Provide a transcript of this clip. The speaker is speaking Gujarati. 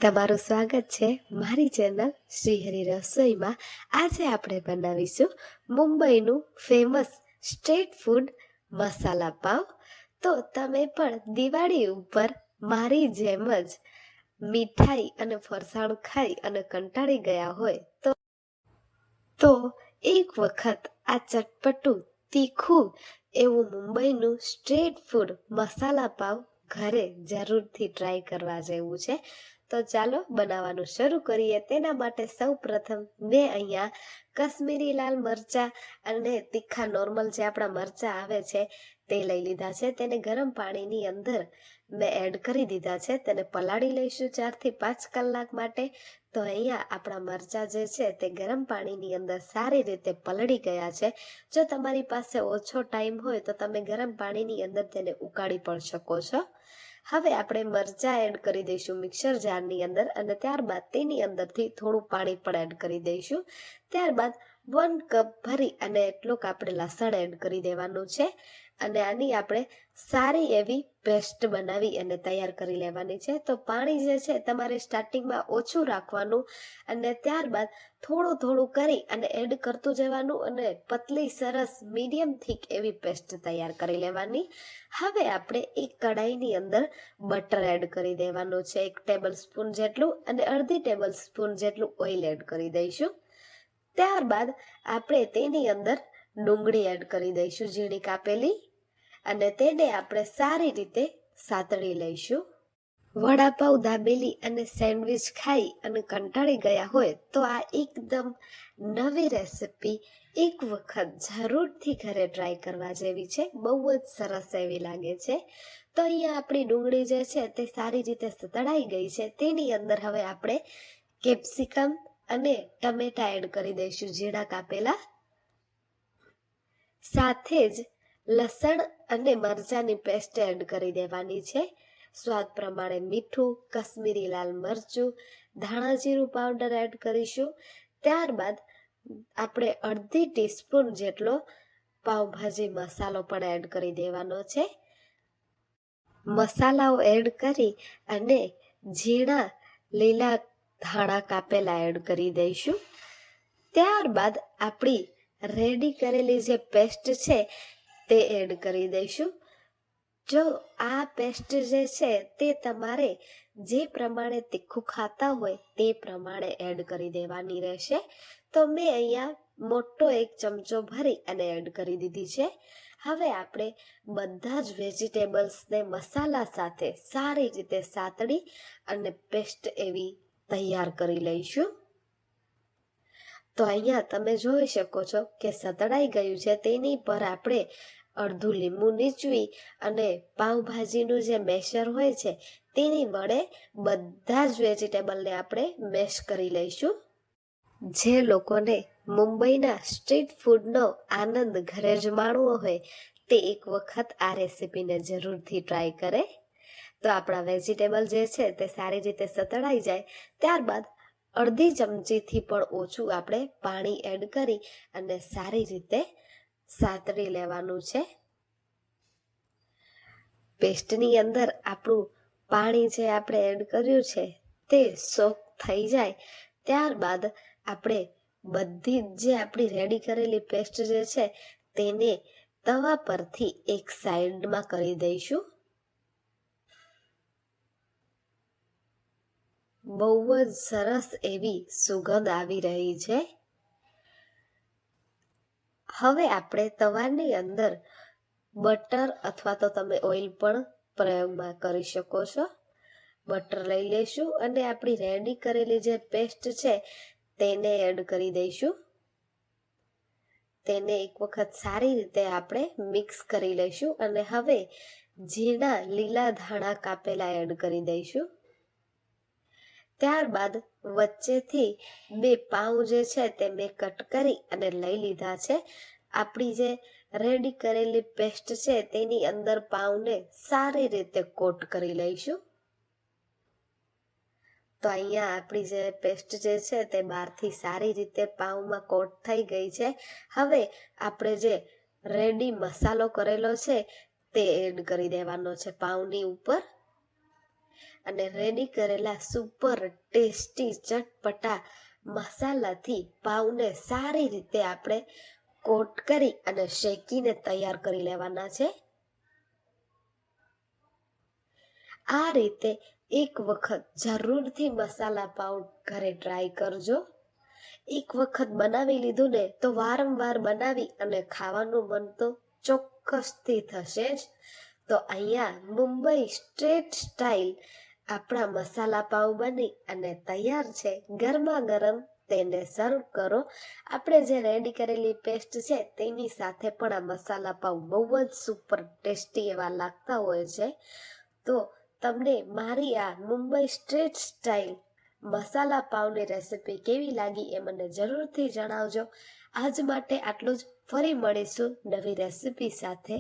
તમારું સ્વાગત છે મારી ચેનલ શ્રીહરિ રસોઈમાં। આજે આપણે બનાવીશું મુંબઈનું ફેમસ સ્ટ્રીટ ફૂડ મસાલા પાવ। તો તમે પણ દિવાળી ઉપર મારી જેમ જ મીઠાઈ અને ફરસાણ ખાઈ અને કંટાળી ગયા હોય તો એક વખત આ ચટપટું તીખું એવું મુંબઈનું સ્ટ્રીટ ફૂડ મસાલા પાવ ઘરે જરૂરથી ટ્રાય કરવા જેવું છે। તો ચાલો બનાવવાનું શરૂ કરીએ। તેના માટે સૌ પ્રથમ મેં અહીંયા કશ્મીરી લાલ મરચાં અને તીખા નોર્મલ જે આપણા મરચાં આવે છે તે લઈ લીધા છે। તેને ગરમ પાણીની અંદર મેં એડ કરી દીધા છે। તેને પલાળી લઈશું 4 થી 5 કલાક માટે। તો અહીંયા આપણા મરચાં જે છે તે ગરમ પાણીની અંદર સારી રીતે પલળી ગયા છે। જો તમારી પાસે ઓછો ટાઈમ હોય તો તમે ગરમ પાણીની અંદર તેને ઉકાળી પણ શકો છો। હવે આપણે મરચાં એડ કરી દઈશું મિક્સર જારની અંદર અને ત્યારબાદ તેની અંદરથી થોડું પાણી પણ એડ કરી દઈશું। ત્યારબાદ 1 કપ ભરી અને એટલું આપણે લસણ એડ કરી દેવાનું છે અને આની આપણે સારી એવી પેસ્ટ બનાવી અને તૈયાર કરી લેવાની છે। તો પાણી જે છે તમારે સ્ટાર્ટિંગમાં ઓછું રાખવાનું અને ત્યારબાદ થોડું કરી અને એડ કરતું જવાનું અને પતલી સરસ મીડિયમ થીક એવી પેસ્ટ તૈયાર કરી લેવાની। હવે આપણે એક કઢાઈની અંદર બટર એડ કરી દેવાનું છે 1 ટેબલ સ્પૂન જેટલું અને અડધી ટેબલ સ્પૂન જેટલું ઓઇલ એડ કરી દઈશું। ત્યારબાદ આપણે તેની અંદર ડુંગળી એડ કરી દઈશું ઝીણી કાપેલી અને તેને આપણે સારી રીતે સાતળી લઈશું। વડાપાવ દાબેલી અને સેન્ડવિચ ખાઈ અને કંટાળી ગયા હોય તો આ એકદમ નવી રેસિપી એક વખત જરૂરથી ઘરે ટ્રાય કરવા જેવી છે। બહુ જ સરસ એવી લાગે છે। તો અહીંયા આપણી ડુંગળી જે છે તે સારી રીતે સતળાઈ ગઈ છે। તેની અંદર હવે આપણે કેપ્સિકમ અને ટમેટા એડ કરી દઈશું ઝીણા કાપેલા। સાથે જ લસણ અને મરચાંની પેસ્ટ એડ કરી દેવાની છે। સ્વાદ પ્રમાણે મીઠું, કશ્મીરી લાલ મરચું, ધાણા જીરું પાવડર એડ કરીશું। ત્યારબાદ આપણે અડધી ટીસ્પૂન જેટલો પાવભાજી મસાલો પણ એડ કરી દેવાનો છે। મસાલાઓ એડ કરી અને ઝીણા લીલા ધાણા કાપેલા એડ કરી દઈશું। ત્યારબાદ આપણી રેડી કરેલી જે પેસ્ટ છે તે એડ કરી દઈશું। જો આ પેસ્ટ જે છે તે તમારે જે પ્રમાણે તીખું ખાતા હોય તે પ્રમાણે એડ કરી દેવાની રહેશે। તો મેં અહીંયા મોટો 1 ચમચો ભરી અને એડ કરી દીધી છે। હવે આપણે બધા જ વેજીટેબલ્સને મસાલા સાથે સારી રીતે સાતળી અને પેસ્ટ એવી તૈયાર કરી લઈશું। તો અહીંયા તમે જોઈ શકો છો કે સતળાઈ ગયું છે। તેની પર આપણે અડધું લીંબુ નીચવી અને પાવભાજીનું જે મેશર હોય છે તેની વડે બધા જ વેજીટેબલને આપણે મેશ કરી લઈશું। જે લોકોને મુંબઈના સ્ટ્રીટ ફૂડનો આનંદ ઘરે જ માણવો હોય તે એક વખત આ રેસિપીને જરૂરથી ટ્રાય કરે। તો આપણા વેજીટેબલ જે છે તે સારી રીતે સતળાઈ જાય ત્યારબાદ અડધી ચમચીથી પણ ઓછું આપણે પાણી એડ કરી અને સારી રીતે સાતળી લેવાનું છે। પેસ્ટની અંદર આપણું પાણી જે આપણે એડ કર્યું છે તે સોક થઈ જાય ત્યારબાદ આપણે બધી જે આપણી રેડી કરેલી પેસ્ટ જે છે તેને તવા પરથી એક સાઈડમાં કરી દઈશું। બહુ જ સરસ એવી સુગંધ આવી રહી છે। હવે આપણે તવાની અંદર બટર અથવા તો તમે ઓઇલ પણ પ્રયોગમાં કરી શકો છો। બટર લઈ લઈશું અને આપણી રેડી કરેલી જે પેસ્ટ છે તેને એડ કરી દઈશું। તેને એક વખત સારી રીતે આપણે મિક્સ કરી લઈશું અને હવે ઝીણા લીલા ધાણા કાપેલા એડ કરી દઈશું। ત્યારબાદ વચ્ચેથી 2 પાઉં જે છે તે મેં કટ કરી અને લઈ લીધા છે। આપણી જે રેડી કરેલી પેસ્ટ છે તેની અંદર પાઉંને સારી રીતે કોટ કરી લઈશું। તો અહીંયા આપણી જે પેસ્ટ જે છે તે બહારથી સારી રીતે પાઉંમાં કોટ થઈ ગઈ છે। હવે આપણે જે રેડી મસાલો કરેલો છે તે એડ કરી દેવાનો છે પાઉંની ઉપર અને રેડી કરેલા સુપર ટેસ્ટી ચટપટા મસાલાથી પાવને સારી રીતે આપણે કોટ કરી અને શેકીને તૈયાર કરી લેવાના છે. આ રીતે એક વખત જરૂરથી મસાલા પાવ ઘરે ટ્રાય કરજો. એક વખત બનાવી લીધું ને તો વારંવાર બનાવી અને ખાવાનું મન તો ચોક્કસથી થશે જ. તો અહીંયા મુંબઈ સ્ટ્રીટ સ્ટાઇલ આપણા મસાલા પાવ બની અને તૈયાર છે. ગરમા ગરમ તેને સર્વ કરો. આપણે જે રેડી કરેલી પેસ્ટ છે તેની સાથે પણ આ મસાલા પાવ બહુ જ સુપર ટેસ્ટી એવા લાગતા હોય છે. તો તમને મારી આ મુંબઈ સ્ટ્રીટ સ્ટાઇલ મસાલા પાવની રેસિપી કેવી લાગી એ મને જરૂરથી જણાવજો. આજ માટે આટલું જ. ફરી મળીશું નવી રેસિપી સાથે.